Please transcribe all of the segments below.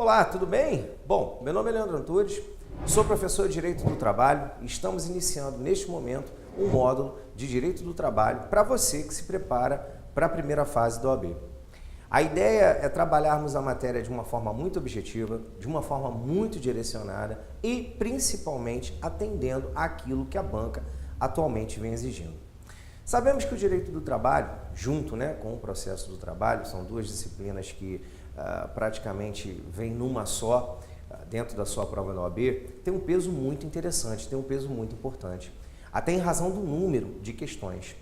Olá, tudo bem? Bom, meu nome é Leandro Antunes, sou professor de Direito do Trabalho e estamos iniciando neste momento um módulo de Direito do Trabalho para você que se prepara para a primeira fase da OAB. A ideia é trabalharmos a matéria de uma forma muito objetiva, de uma forma muito direcionada e principalmente atendendo àquilo que a banca atualmente vem exigindo. Sabemos que o Direito do Trabalho, junto com o Processo do Trabalho, são duas disciplinas que praticamente vêm numa só, dentro da sua prova da OAB, tem um peso muito interessante, tem um peso muito importante, até em razão do número de questões,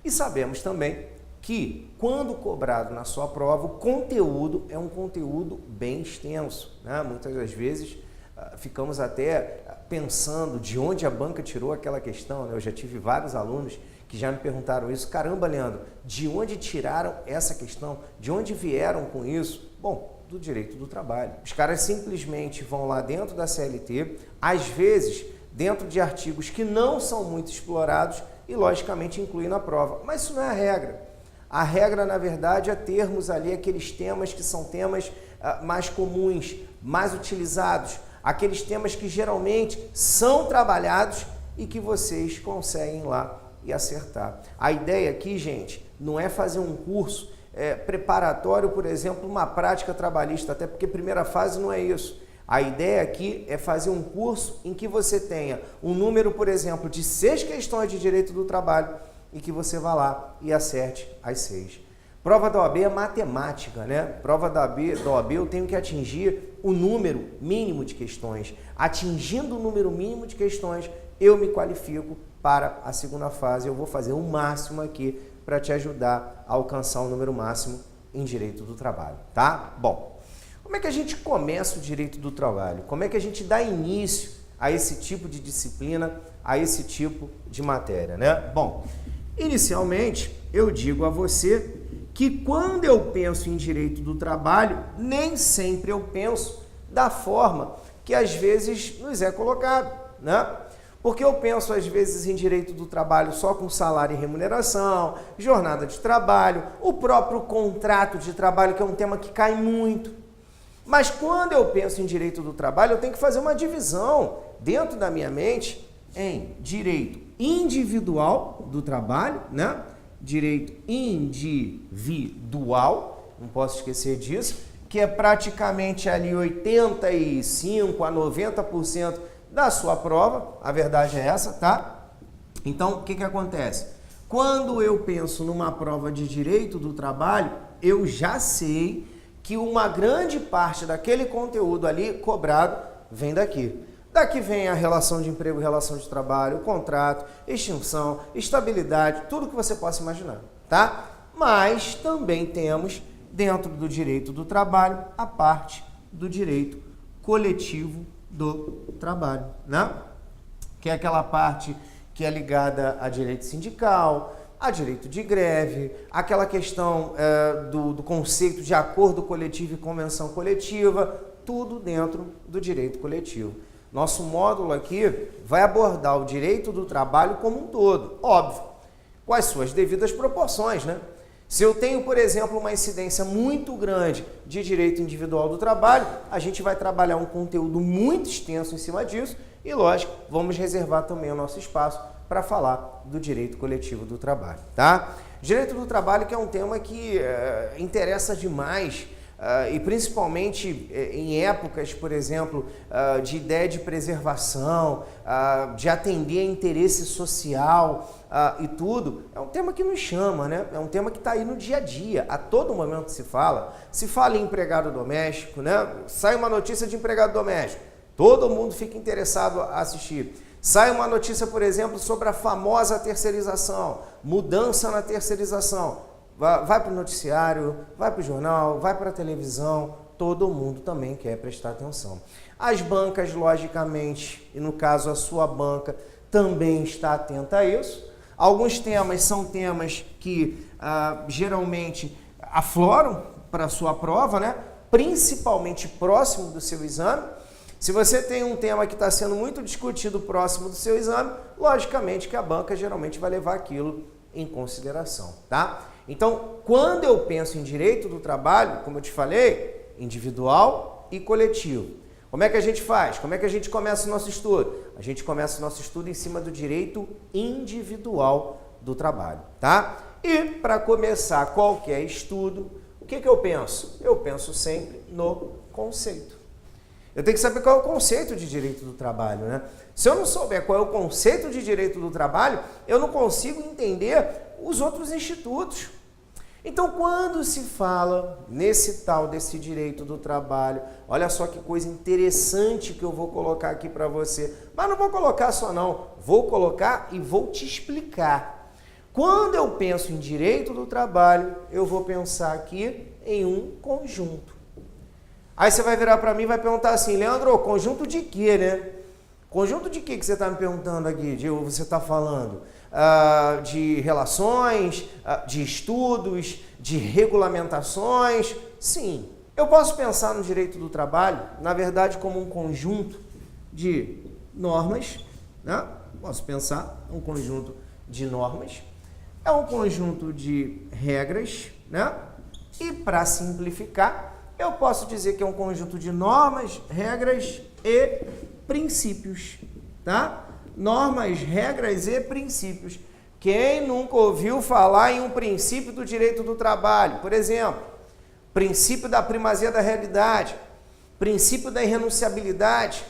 E sabemos também que, quando cobrado na sua prova, o conteúdo é um conteúdo bem extenso, Muitas das vezes ficamos até pensando de onde a banca tirou aquela questão, Eu já tive vários alunos que já me perguntaram isso. Caramba, Leandro, de onde tiraram essa questão? De onde vieram com isso? Bom, do direito do trabalho. Os caras simplesmente vão lá dentro da CLT, às vezes dentro de artigos que não são muito explorados e, logicamente, incluem na prova. Mas isso não é a regra. A regra, na verdade, é termos ali aqueles temas que são temas mais comuns, mais utilizados, aqueles temas que geralmente são trabalhados e que vocês conseguem lá e acertar. A ideia aqui, gente, não é fazer um curso preparatório, por exemplo, uma prática trabalhista, até porque primeira fase não é isso. A ideia aqui é fazer um curso em que você tenha um número, por exemplo, de 6 questões de direito do trabalho e que você vá lá e acerte as 6. Prova da OAB é matemática, Prova da OAB eu tenho que atingir o número mínimo de questões. Atingindo o número mínimo de questões, eu me qualifico para a segunda fase. Eu vou fazer o máximo aqui para te ajudar a alcançar o número máximo em direito do trabalho, tá? Bom, como é que a gente começa o direito do trabalho? Como é que a gente dá início a esse tipo de disciplina, a esse tipo de matéria, Bom, inicialmente eu digo a você que quando eu penso em direito do trabalho, nem sempre eu penso da forma que às vezes nos é colocado, Porque eu penso, às vezes, em direito do trabalho só com salário e remuneração, jornada de trabalho, o próprio contrato de trabalho, que é um tema que cai muito. Mas quando eu penso em direito do trabalho, eu tenho que fazer uma divisão dentro da minha mente em direito individual do trabalho, Direito individual, não posso esquecer disso, que é praticamente ali 85% a 90% da sua prova, a verdade é essa, tá? Então, o que acontece? Quando eu penso numa prova de direito do trabalho, eu já sei que uma grande parte daquele conteúdo ali cobrado vem daqui. Daqui vem a relação de emprego, relação de trabalho, o contrato, extinção, estabilidade, tudo que você possa imaginar, tá? Mas também temos, dentro do direito do trabalho, a parte do direito coletivo do trabalho, Que é aquela parte que é ligada a direito sindical, a direito de greve, aquela questão do conceito de acordo coletivo e convenção coletiva, tudo dentro do direito coletivo. Nosso módulo aqui vai abordar o direito do trabalho como um todo, óbvio, com as suas devidas proporções, Se eu tenho, por exemplo, uma incidência muito grande de direito individual do trabalho, a gente vai trabalhar um conteúdo muito extenso em cima disso e, lógico, vamos reservar também o nosso espaço para falar do direito coletivo do trabalho, tá? Direito do trabalho, que é um tema que interessa demais, e principalmente em épocas, por exemplo, de ideia de preservação, de atender a interesse social e tudo, é um tema que nos chama, É um tema que está aí no dia a dia, a todo momento se fala em empregado doméstico, Sai uma notícia de empregado doméstico, todo mundo fica interessado a assistir. Sai uma notícia, por exemplo, sobre a famosa terceirização, mudança na terceirização. Vai para o noticiário, vai para o jornal, vai para a televisão, todo mundo também quer prestar atenção. As bancas, logicamente, e no caso a sua banca, também está atenta a isso. Alguns temas são temas que geralmente afloram para a sua prova, Principalmente próximo do seu exame. Se você tem um tema que está sendo muito discutido próximo do seu exame, logicamente que a banca geralmente vai levar aquilo em consideração, tá? Então, quando eu penso em direito do trabalho, como eu te falei, individual e coletivo. Como é que a gente faz? Como é que a gente começa o nosso estudo? A gente começa o nosso estudo em cima do direito individual do trabalho, tá? E para começar qualquer estudo, o que eu penso? Eu penso sempre no conceito. Eu tenho que saber qual é o conceito de direito do trabalho, né? Se eu não souber qual é o conceito de direito do trabalho, eu não consigo entender os outros institutos. Então, quando se fala desse direito do trabalho, olha só que coisa interessante que eu vou colocar aqui para você. Mas não vou colocar só não, vou colocar e vou te explicar. Quando eu penso em direito do trabalho, eu vou pensar aqui em um conjunto. Aí você vai virar para mim e vai perguntar assim, Leandro, conjunto de quê, né? Conjunto de quê que você está me perguntando aqui? Você está falando de relações, de estudos, de regulamentações? Sim. Eu posso pensar no direito do trabalho, na verdade, como um conjunto de normas, né? Posso pensar um conjunto de normas, é um conjunto de regras, né? E para simplificar, eu posso dizer que é um conjunto de normas, regras e princípios, tá? Normas, regras e princípios. Quem nunca ouviu falar em um princípio do direito do trabalho? Por exemplo, princípio da primazia da realidade, princípio da irrenunciabilidade,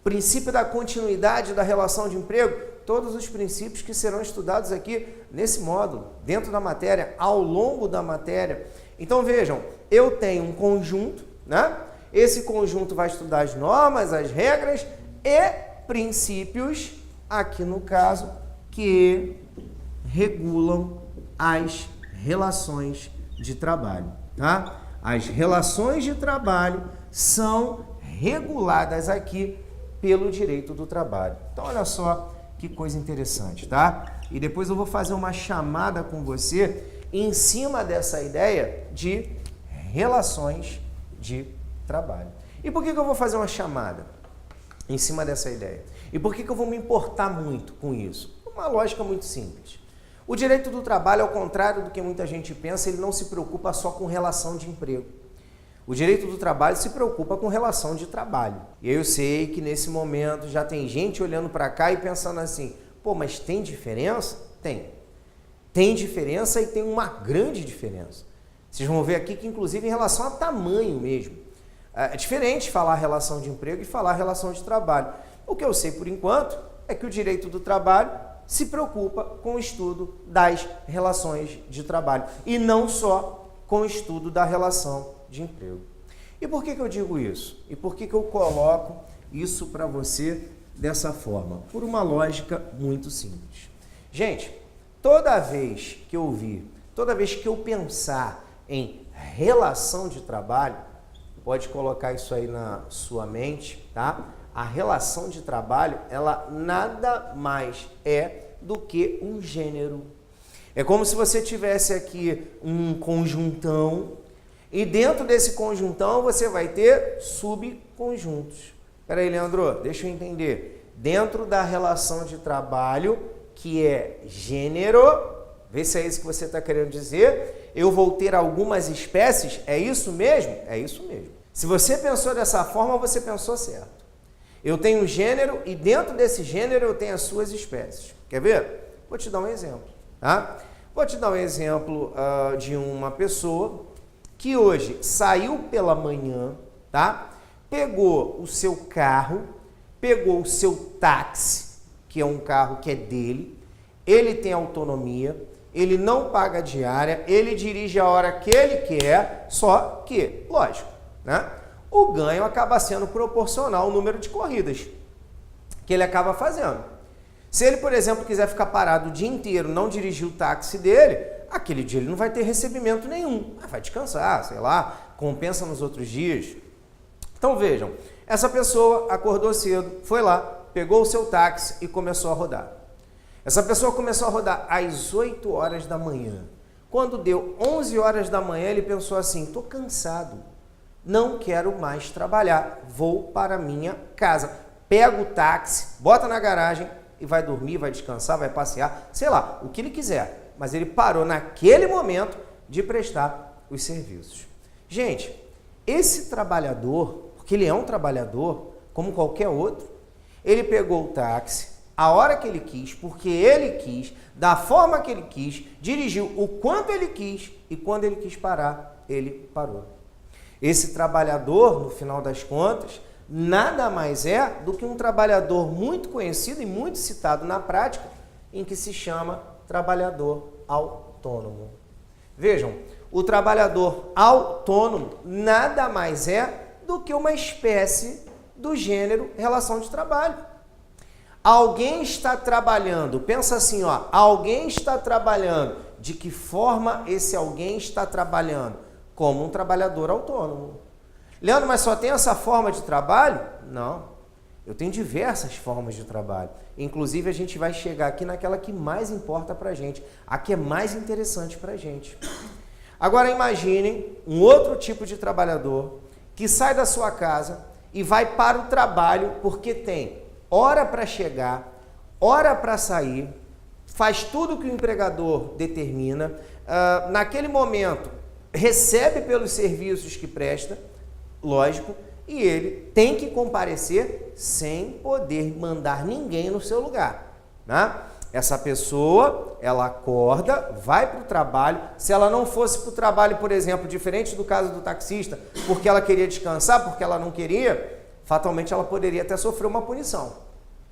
princípio da continuidade da relação de emprego, todos os princípios que serão estudados aqui nesse módulo, dentro da matéria, ao longo da matéria. Então vejam, eu tenho um conjunto, né? Esse conjunto vai estudar as normas, as regras e princípios, aqui no caso, que regulam as relações de trabalho, tá? As relações de trabalho são reguladas aqui pelo direito do trabalho. Então, olha só que coisa interessante, tá? E depois eu vou fazer uma chamada com você em cima dessa ideia de relações de trabalho. E por que eu vou fazer uma chamada em cima dessa ideia? E por que eu vou me importar muito com isso? Uma lógica muito simples. O direito do trabalho, ao contrário do que muita gente pensa, ele não se preocupa só com relação de emprego. O direito do trabalho se preocupa com relação de trabalho. E eu sei que nesse momento já tem gente olhando para cá e pensando assim, pô, mas tem diferença? Tem. Tem diferença e tem uma grande diferença. Vocês vão ver aqui que, inclusive, em relação a tamanho mesmo. É diferente falar relação de emprego e falar relação de trabalho. O que eu sei, por enquanto, é que o direito do trabalho se preocupa com o estudo das relações de trabalho e não só com o estudo da relação de emprego. E por que eu digo isso? E por que eu coloco isso para você dessa forma? Por uma lógica muito simples. Gente, toda vez que eu pensar em relação de trabalho, pode colocar isso aí na sua mente, tá? A relação de trabalho, ela nada mais é do que um gênero. É como se você tivesse aqui um conjuntão e dentro desse conjuntão você vai ter subconjuntos. Espera aí, Leandro, deixa eu entender. Dentro da relação de trabalho, que é gênero, vê se é isso que você está querendo dizer, eu vou ter algumas espécies, é isso mesmo? É isso mesmo. Se você pensou dessa forma, você pensou certo. Eu tenho um gênero e dentro desse gênero eu tenho as suas espécies. Quer ver? Vou te dar um exemplo, tá? Vou te dar um exemplo de uma pessoa que hoje saiu pela manhã, tá? Pegou o seu carro, pegou o seu táxi, que é um carro que é dele, ele tem autonomia, ele não paga diária, ele dirige a hora que ele quer, só que, lógico, né? O ganho acaba sendo proporcional ao número de corridas que ele acaba fazendo. Se ele, por exemplo, quiser ficar parado o dia inteiro, não dirigir o táxi dele, aquele dia ele não vai ter recebimento nenhum. Vai descansar, sei lá, compensa nos outros dias. Então vejam, essa pessoa acordou cedo, foi lá, pegou o seu táxi e começou a rodar. Essa pessoa começou a rodar às 8 horas da manhã. Quando deu 11 horas da manhã, ele pensou assim, estou cansado, não quero mais trabalhar, vou para minha casa. Pega o táxi, bota na garagem e vai dormir, vai descansar, vai passear, sei lá, o que ele quiser. Mas ele parou naquele momento de prestar os serviços. Gente, esse trabalhador, porque ele é um trabalhador como qualquer outro. Ele pegou o táxi a hora que ele quis, porque ele quis, da forma que ele quis, dirigiu o quanto ele quis e quando ele quis parar, ele parou. Esse trabalhador, no final das contas, nada mais é do que um trabalhador muito conhecido e muito citado na prática, em que se chama trabalhador autônomo. Vejam, o trabalhador autônomo nada mais é do que uma espécie do gênero relação de trabalho. Alguém está trabalhando, pensa assim, ó, alguém está trabalhando. De que forma esse alguém está trabalhando? Como um trabalhador autônomo. Leandro, mas só tem essa forma de trabalho? Não. Eu tenho diversas formas de trabalho. Inclusive, a gente vai chegar aqui naquela que mais importa para a gente, a que é mais interessante para a gente. Agora, imaginem um outro tipo de trabalhador que sai da sua casa e vai para o trabalho porque tem hora para chegar, hora para sair, faz tudo que o empregador determina, naquele momento recebe pelos serviços que presta, lógico, e ele tem que comparecer sem poder mandar ninguém no seu lugar, né? Essa pessoa, ela acorda, vai para o trabalho. Se ela não fosse para o trabalho, por exemplo, diferente do caso do taxista, porque ela queria descansar, porque ela não queria, fatalmente ela poderia até sofrer uma punição.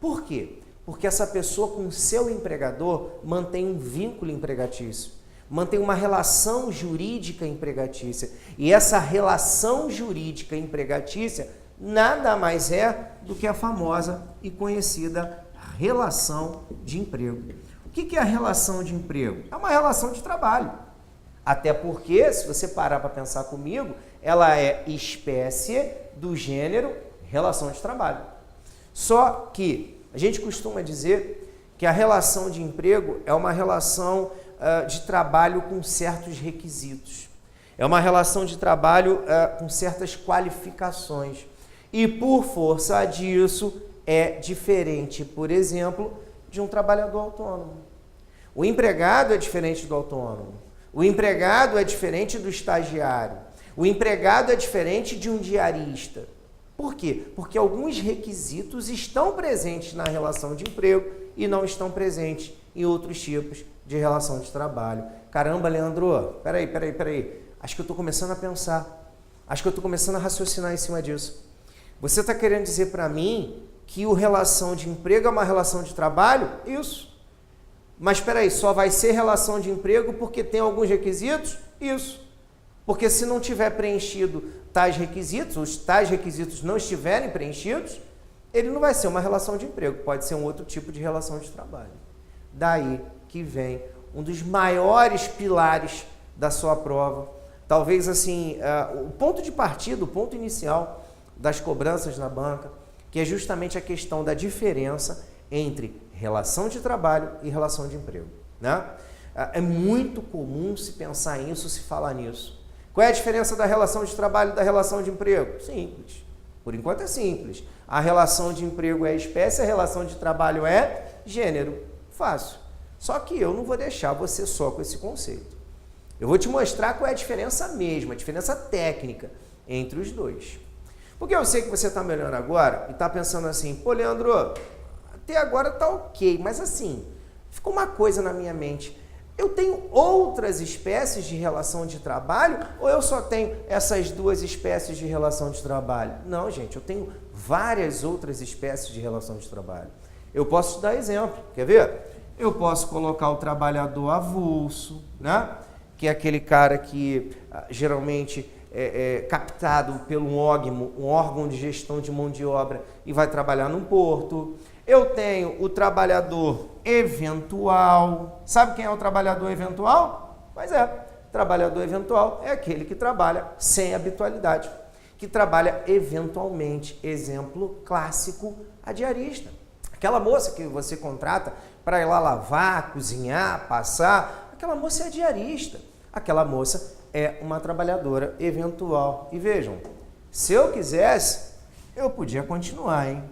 Por quê? Porque essa pessoa com seu empregador mantém um vínculo empregatício, mantém uma relação jurídica empregatícia. E essa relação jurídica empregatícia nada mais é do que a famosa e conhecida relação de emprego. O que é a relação de emprego? É uma relação de trabalho. Até porque, se você parar para pensar comigo, ela é espécie do gênero relação de trabalho. Só que a gente costuma dizer que a relação de emprego é uma relação de trabalho com certos requisitos. É uma relação de trabalho com certas qualificações. E por força disso, é diferente, por exemplo, de um trabalhador autônomo. O empregado é diferente do autônomo. O empregado é diferente do estagiário. O empregado é diferente de um diarista. Por quê? Porque alguns requisitos estão presentes na relação de emprego e não estão presentes em outros tipos de relação de trabalho. Caramba, Leandro, peraí. Acho que eu estou começando a pensar. Acho que eu estou começando a raciocinar em cima disso. Você está querendo dizer para mim que a relação de emprego é uma relação de trabalho? Isso. Mas espera aí, só vai ser relação de emprego porque tem alguns requisitos? Isso. Porque se não tiver preenchido tais requisitos, os tais requisitos não estiverem preenchidos, ele não vai ser uma relação de emprego, pode ser um outro tipo de relação de trabalho. Daí que vem um dos maiores pilares da sua prova. Talvez assim, o ponto de partida, o ponto inicial das cobranças na banca, que é justamente a questão da diferença entre relação de trabalho e relação de emprego, né? É muito comum se pensar nisso, se falar nisso. Qual é a diferença da relação de trabalho e da relação de emprego? Simples. Por enquanto é simples. A relação de emprego é espécie, a relação de trabalho é gênero. Fácil. Só que eu não vou deixar você só com esse conceito. Eu vou te mostrar qual é a diferença mesmo, a diferença técnica entre os dois. Porque eu sei que você está me olhando agora e está pensando assim, pô, Leandro, até agora tá ok, mas assim, ficou uma coisa na minha mente. Eu tenho outras espécies de relação de trabalho ou eu só tenho essas duas espécies de relação de trabalho? Não, gente, eu tenho várias outras espécies de relação de trabalho. Eu posso te dar exemplo, quer ver? Eu posso colocar o trabalhador avulso, né? Que é aquele cara que geralmente é captado por um órgão de gestão de mão de obra e vai trabalhar num porto. Eu tenho o trabalhador eventual. Sabe quem é o trabalhador eventual? Pois é, trabalhador eventual é aquele que trabalha sem habitualidade, que trabalha eventualmente. Exemplo clássico, a diarista. Aquela moça que você contrata para ir lá lavar, cozinhar, passar, aquela moça é diarista. Aquela moça é uma trabalhadora eventual. E vejam, se eu quisesse, eu podia continuar, hein?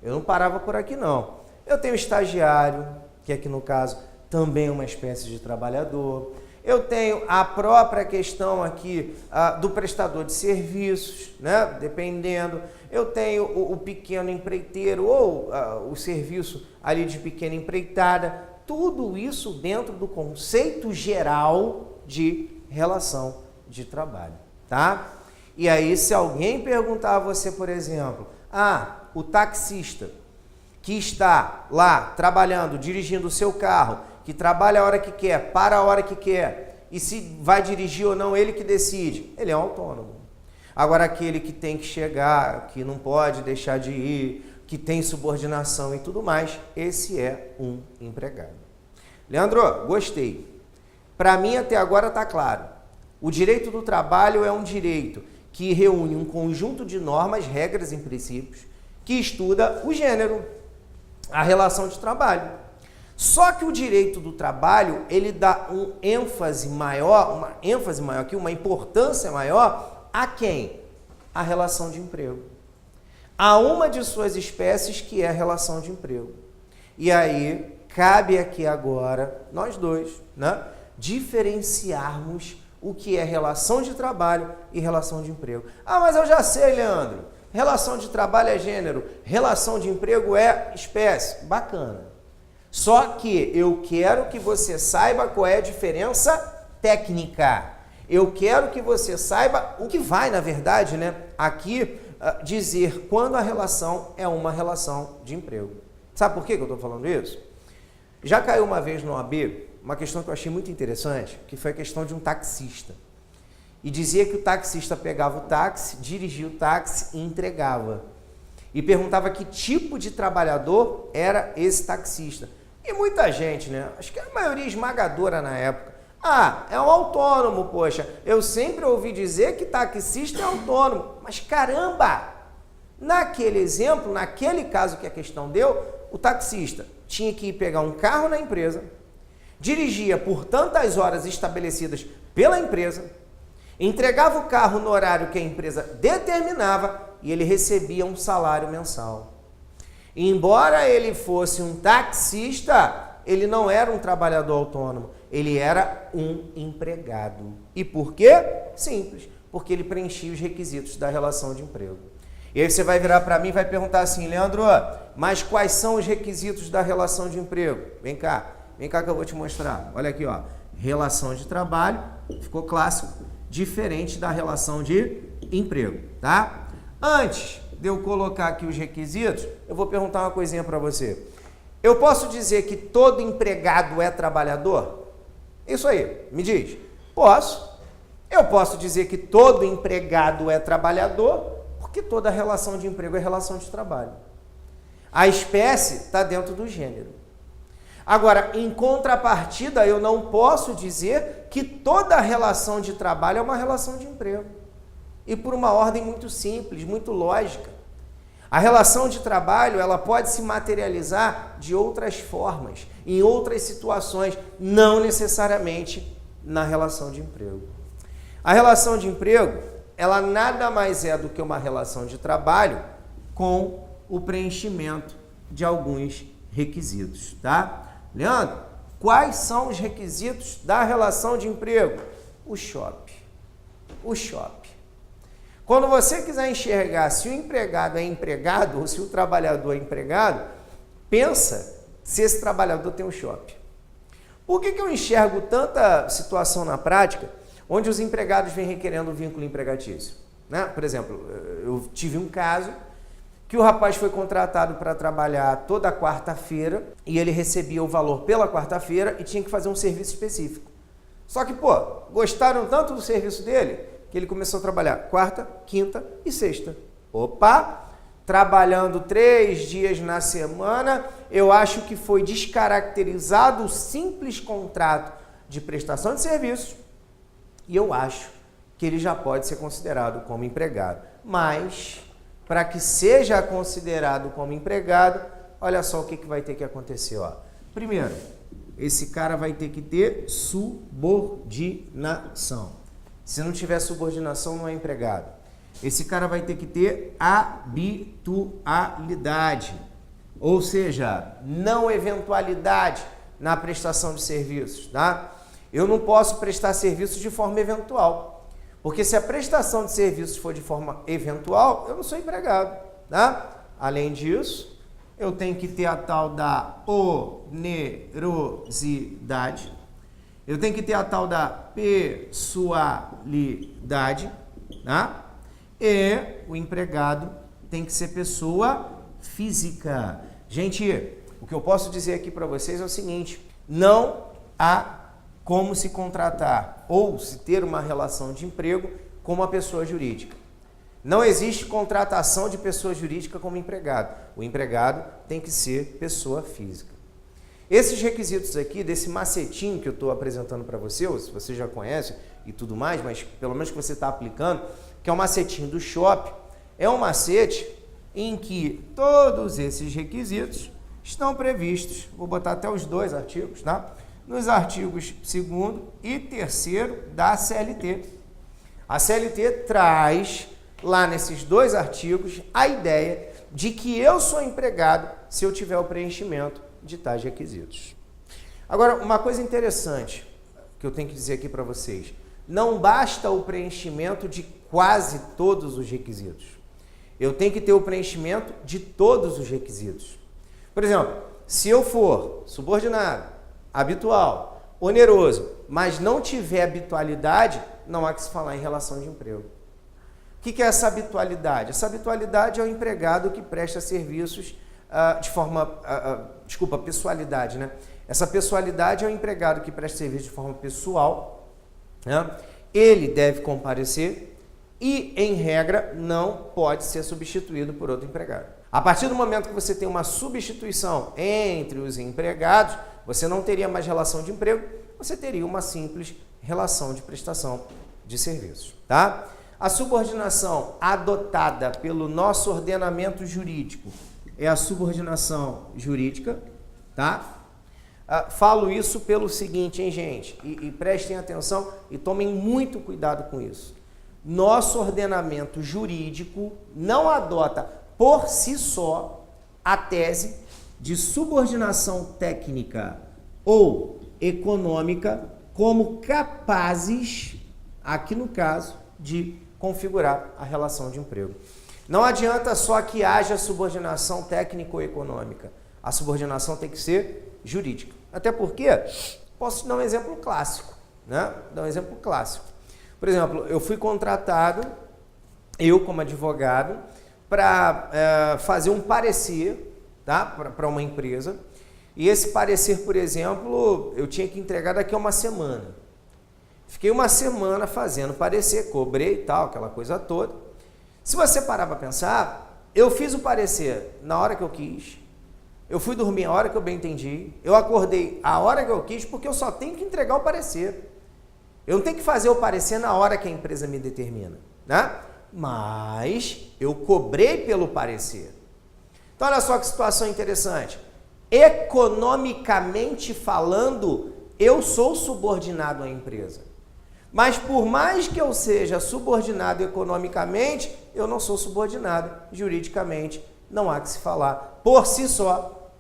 Eu não parava por aqui, não. Eu tenho estagiário, que aqui no caso também é uma espécie de trabalhador. eu tenho a própria questão aqui do prestador de serviços, né? Dependendo, eu tenho o pequeno empreiteiro ou o serviço ali de pequena empreitada, tudo isso dentro do conceito geral de relação de trabalho, tá? E aí, se alguém perguntar a você, por exemplo, o taxista que está lá trabalhando, dirigindo o seu carro, que trabalha a hora que quer, para a hora que quer, e se vai dirigir ou não, ele que decide, ele é um autônomo. Agora, aquele que tem que chegar, que não pode deixar de ir, que tem subordinação e tudo mais, esse é um empregado. Leandro, gostei. Para mim, até agora está claro. O direito do trabalho é um direito que reúne um conjunto de normas, regras e princípios que estuda o gênero, a relação de trabalho. Só que o direito do trabalho, ele dá uma ênfase maior aqui, uma importância maior a quem? A relação de emprego. A uma de suas espécies que é a relação de emprego. E aí, cabe aqui agora, nós dois, né, diferenciarmos o que é relação de trabalho e relação de emprego. Mas eu já sei, Leandro. Relação de trabalho é gênero, relação de emprego é espécie. Bacana. Só que eu quero que você saiba qual é a diferença técnica. Eu quero que você saiba o que vai, na verdade, né, aqui dizer quando a relação é uma relação de emprego. Sabe por que eu estou falando isso? Já caiu uma vez no OAB uma questão que eu achei muito interessante, que foi a questão de um taxista. E dizia que o taxista pegava o táxi, dirigia o táxi e entregava. E perguntava que tipo de trabalhador era esse taxista. E muita gente, né? Acho que a maioria esmagadora na época. É um autônomo, poxa. Eu sempre ouvi dizer que taxista é autônomo. Mas caramba! Naquele exemplo, naquele caso que a questão deu, o taxista tinha que ir pegar um carro na empresa, dirigia por tantas horas estabelecidas pela empresa, entregava o carro no horário que a empresa determinava e ele recebia um salário mensal. E embora ele fosse um taxista, ele não era um trabalhador autônomo, ele era um empregado. E por quê? Simples, porque ele preenchia os requisitos da relação de emprego. E aí você vai virar para mim e vai perguntar assim, Leandro, mas quais são os requisitos da relação de emprego? Vem cá que eu vou te mostrar. Olha aqui, relação de trabalho, ficou clássico, diferente da relação de emprego, tá? Antes de eu colocar aqui os requisitos, eu vou perguntar uma coisinha para você. Eu posso dizer que todo empregado é trabalhador? Isso aí, me diz. Posso. Eu posso dizer que todo empregado é trabalhador, porque toda relação de emprego é relação de trabalho. A espécie está dentro do gênero. Agora, em contrapartida, eu não posso dizer que toda relação de trabalho é uma relação de emprego. E por uma ordem muito simples, muito lógica. A relação de trabalho, ela pode se materializar de outras formas, em outras situações, não necessariamente na relação de emprego. A relação de emprego, ela nada mais é do que uma relação de trabalho com o preenchimento de alguns requisitos, tá? Leandro, quais são os requisitos da relação de emprego? O SHOP. Quando você quiser enxergar se o empregado é empregado ou se o trabalhador é empregado, pensa se esse trabalhador tem um SHOP. Por que eu enxergo tanta situação na prática onde os empregados vêm requerendo um vínculo empregatício? Né? Por exemplo, eu tive um caso que o rapaz foi contratado para trabalhar toda quarta-feira e ele recebia o valor pela quarta-feira e tinha que fazer um serviço específico. Só que, gostaram tanto do serviço dele que ele começou a trabalhar quarta, quinta e sexta. Trabalhando 3 dias na semana, eu acho que foi descaracterizado o simples contrato de prestação de serviços e eu acho que ele já pode ser considerado como empregado. Mas, para que seja considerado como empregado, olha só o que vai ter que acontecer. Primeiro, esse cara vai ter que ter subordinação. Se não tiver subordinação, não é empregado. Esse cara vai ter que ter habitualidade, ou seja, não eventualidade na prestação de serviços, tá? Eu não posso prestar serviços de forma eventual, porque se a prestação de serviços for de forma eventual, eu não sou empregado, tá? Além disso, eu tenho que ter a tal da onerosidade, eu tenho que ter a tal da pessoalidade, tá? E o empregado tem que ser pessoa física. Gente, o que eu posso dizer aqui para vocês é o seguinte: não há como se contratar ou se ter uma relação de emprego com uma pessoa jurídica. Não existe contratação de pessoa jurídica como empregado. O empregado tem que ser pessoa física. Esses requisitos aqui, desse macetinho que eu estou apresentando para você, ou se você já conhece e tudo mais, mas pelo menos que você está aplicando, que é o macetinho do Shoppe, é um macete em que todos esses requisitos estão previstos. Vou botar até os 2 artigos, tá? Nos artigos 2º e 3º da CLT. A CLT traz lá nesses 2 artigos a ideia de que eu sou empregado se eu tiver o preenchimento de tais requisitos. Agora, uma coisa interessante que eu tenho que dizer aqui para vocês: não basta o preenchimento de quase todos os requisitos. Eu tenho que ter o preenchimento de todos os requisitos. Por exemplo, se eu for subordinado, habitual, oneroso, mas não tiver habitualidade, não há que se falar em relação de emprego. O que é essa habitualidade? Essa habitualidade é o empregado que presta serviços de forma... pessoalidade, né? Essa pessoalidade é o empregado que presta serviço de forma pessoal, né? Ele deve comparecer e, em regra, não pode ser substituído por outro empregado. A partir do momento que você tem uma substituição entre os empregados, você não teria mais relação de emprego, você teria uma simples relação de prestação de serviços, tá? A subordinação adotada pelo nosso ordenamento jurídico é a subordinação jurídica, tá? Falo isso pelo seguinte, hein, gente? E prestem atenção e tomem muito cuidado com isso. Nosso ordenamento jurídico não adota por si só a tese de subordinação técnica ou econômica como capazes, aqui no caso, de configurar a relação de emprego. Não adianta só que haja subordinação técnica ou econômica. A subordinação tem que ser jurídica. Até porque, posso dar um exemplo clássico, né? Dar um exemplo clássico. Por exemplo, eu fui contratado, eu como advogado, para fazer um parecer, tá? Para uma empresa. E esse parecer, por exemplo, eu tinha que entregar daqui a uma semana. Fiquei uma semana fazendo parecer, cobrei e tal, aquela coisa toda. Se você parar para pensar, eu fiz o parecer na hora que eu quis, eu fui dormir a hora que eu bem entendi, eu acordei a hora que eu quis, porque eu só tenho que entregar o parecer. Eu não tenho que fazer o parecer na hora que a empresa me determina, né? Mas eu cobrei pelo parecer. Então, olha só que situação interessante. Economicamente falando, eu sou subordinado à empresa. Mas por mais que eu seja subordinado economicamente, eu não sou subordinado juridicamente. Não há que se falar por si só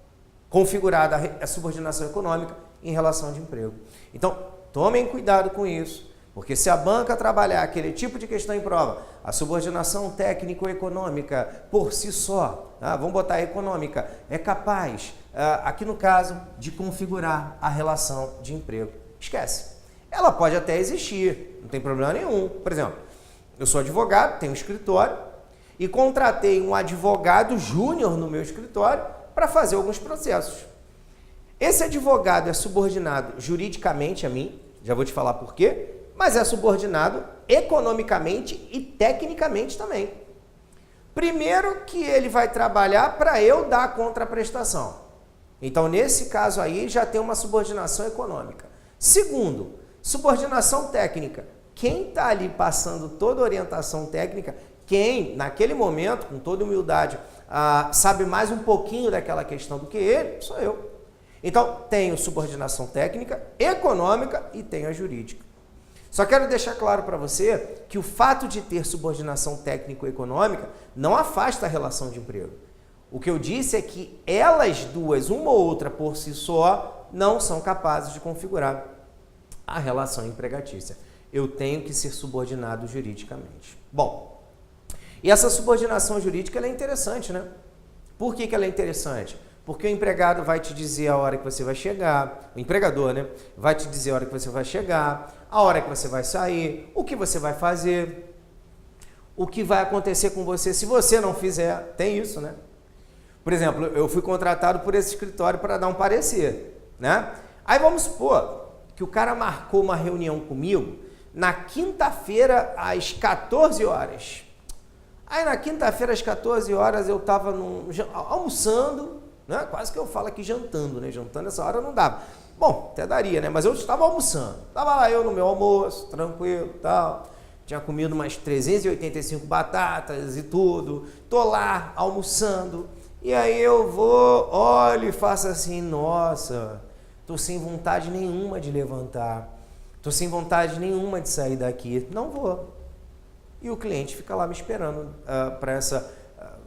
configurada a subordinação econômica em relação de emprego. Então, tomem cuidado com isso, porque se a banca trabalhar aquele tipo de questão em prova, a subordinação técnico-econômica por si só, vamos botar econômica, é capaz, aqui no caso, de configurar a relação de emprego. Esquece. Ela pode até existir, não tem problema nenhum. Por exemplo, eu sou advogado, tenho um escritório e contratei um advogado júnior no meu escritório para fazer alguns processos. Esse advogado é subordinado juridicamente a mim, já vou te falar por quê, mas é subordinado economicamente e tecnicamente também. Primeiro que ele vai trabalhar para eu dar a contraprestação. Então, nesse caso aí, já tem uma subordinação econômica. Segundo, subordinação técnica. Quem está ali passando toda a orientação técnica, quem, naquele momento, com toda humildade, sabe mais um pouquinho daquela questão do que ele, sou eu. Então, tenho subordinação técnica, econômica e tenho a jurídica. Só quero deixar claro para você que o fato de ter subordinação técnico-econômica não afasta a relação de emprego. O que eu disse é que elas duas, uma ou outra por si só, não são capazes de configurar a relação empregatícia. Eu tenho que ser subordinado juridicamente. Bom, e essa subordinação jurídica ela é interessante, né? Por que ela é interessante? Porque o empregado vai te dizer a hora que você vai chegar, o empregador, né? Vai te dizer a hora que você vai chegar, a hora que você vai sair, o que você vai fazer, o que vai acontecer com você se você não fizer. Tem isso, né? Por exemplo, eu fui contratado por esse escritório para dar um parecer, né? Aí vamos supor que o cara marcou uma reunião comigo na quinta-feira às 14 horas. Aí na quinta-feira às 14 horas eu estava almoçando, né? Quase que eu falo aqui jantando, né? Jantando essa hora não dava. Bom, até daria, né? Mas eu estava almoçando. Estava lá eu no meu almoço, tranquilo e tal. Tinha comido umas 385 batatas e tudo. Tô lá almoçando. E aí eu vou, olho e faço assim, nossa, tô sem vontade nenhuma de levantar. Tô sem vontade nenhuma de sair daqui. Não vou. E o cliente fica lá me esperando para essa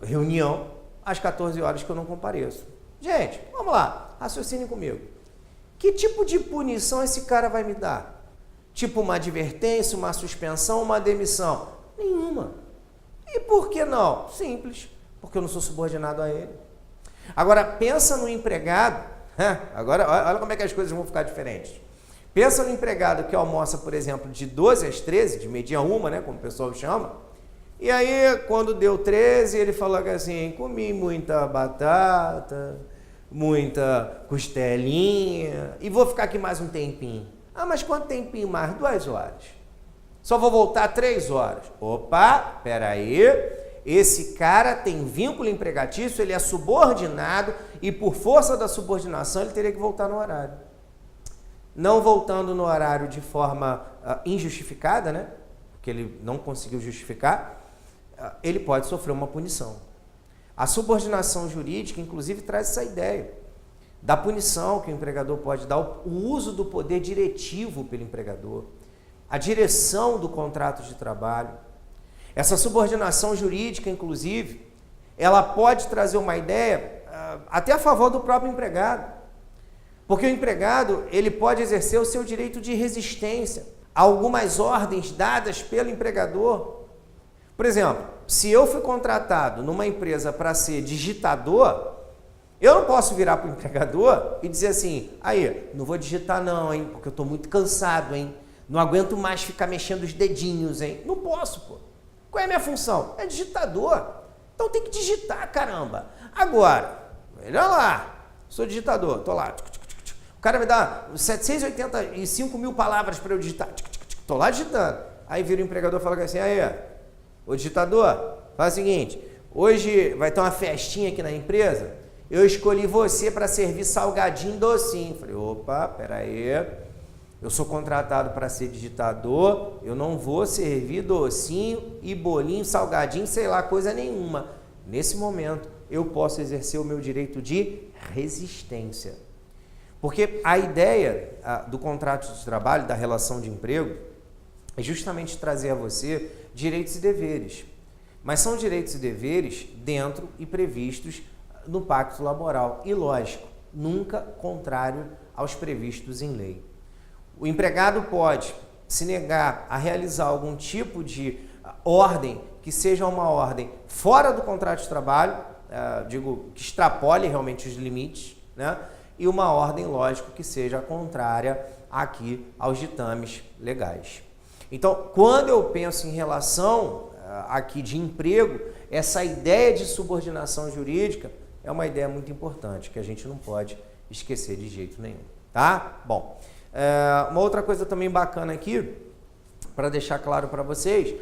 reunião às 14 horas que eu não compareço. Gente, vamos lá, raciocine comigo. Que tipo de punição esse cara vai me dar? Tipo uma advertência, uma suspensão, uma demissão? Nenhuma. E por que não? Simples, porque eu não sou subordinado a ele. Agora, pensa no empregado, agora olha como é que as coisas vão ficar diferentes. Pensa no empregado que almoça, por exemplo, de 12 às 13, de meio-dia a 1, né, como o pessoal chama. E aí, quando deu 13, ele falou assim, comi muita batata, muita costelinha, e vou ficar aqui mais um tempinho. Ah, mas quanto tempinho mais? 2 horas. Só vou voltar 3 horas. Opa, peraí. Esse cara tem vínculo empregatício, ele é subordinado e por força da subordinação ele teria que voltar no horário. Não voltando no horário de forma injustificada, né? Porque ele não conseguiu justificar, ele pode sofrer uma punição. A subordinação jurídica, inclusive, traz essa ideia da punição que o empregador pode dar, o uso do poder diretivo pelo empregador, a direção do contrato de trabalho. Essa subordinação jurídica, inclusive, ela pode trazer uma ideia até a favor do próprio empregado. Porque o empregado, ele pode exercer o seu direito de resistência a algumas ordens dadas pelo empregador. Por exemplo, se eu fui contratado numa empresa para ser digitador, eu não posso virar para o empregador e dizer assim, aí, não vou digitar não, hein, porque eu estou muito cansado, hein, não aguento mais ficar mexendo os dedinhos, hein. Não posso, pô. Qual é a minha função? É digitador. Então tem que digitar, caramba. Agora, olha lá, sou digitador, tô lá. O cara me dá 785 mil palavras para eu digitar. Tô lá digitando. Aí vira o empregador e fala assim, aí, ô digitador, faz o seguinte, hoje vai ter uma festinha aqui na empresa, eu escolhi você para servir salgadinho e docinho. Falei, opa, peraí, eu sou contratado para ser digitador, eu não vou servir docinho e bolinho, salgadinho, sei lá, coisa nenhuma. Nesse momento, eu posso exercer o meu direito de resistência. Porque a ideia do contrato de trabalho, da relação de emprego, é justamente trazer a você direitos e deveres. Mas são direitos e deveres dentro e previstos no pacto laboral. E, lógico, nunca contrário aos previstos em lei. O empregado pode se negar a realizar algum tipo de ordem que seja uma ordem fora do contrato de trabalho, que extrapole realmente os limites, né? E uma ordem, lógico, que seja contrária aqui aos ditames legais. Então, quando eu penso em relação aqui de emprego, essa ideia de subordinação jurídica é uma ideia muito importante, que a gente não pode esquecer de jeito nenhum, tá? Bom, uma outra coisa também bacana aqui, para deixar claro para vocês,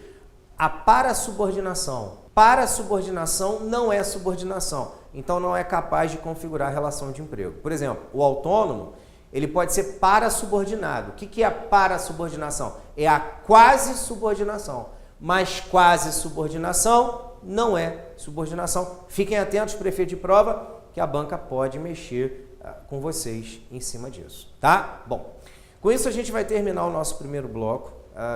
a parasubordinação. Parasubordinação não é subordinação, então não é capaz de configurar a relação de emprego. Por exemplo, o autônomo, ele pode ser parasubordinado. O que é a parasubordinação? É a quase subordinação, mas quase subordinação não é subordinação. Fiquem atentos, prefeito de prova, que a banca pode mexer com vocês em cima disso, tá? Bom, com isso a gente vai terminar o nosso primeiro bloco,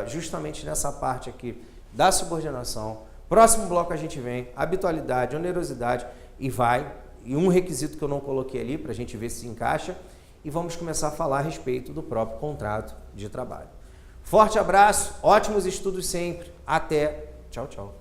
justamente nessa parte aqui da subordinação. Próximo bloco a gente vem, habitualidade, onerosidade e um requisito que eu não coloquei ali para a gente ver se encaixa, e vamos começar a falar a respeito do próprio contrato de trabalho. Forte abraço, ótimos estudos sempre. Até. Tchau, tchau.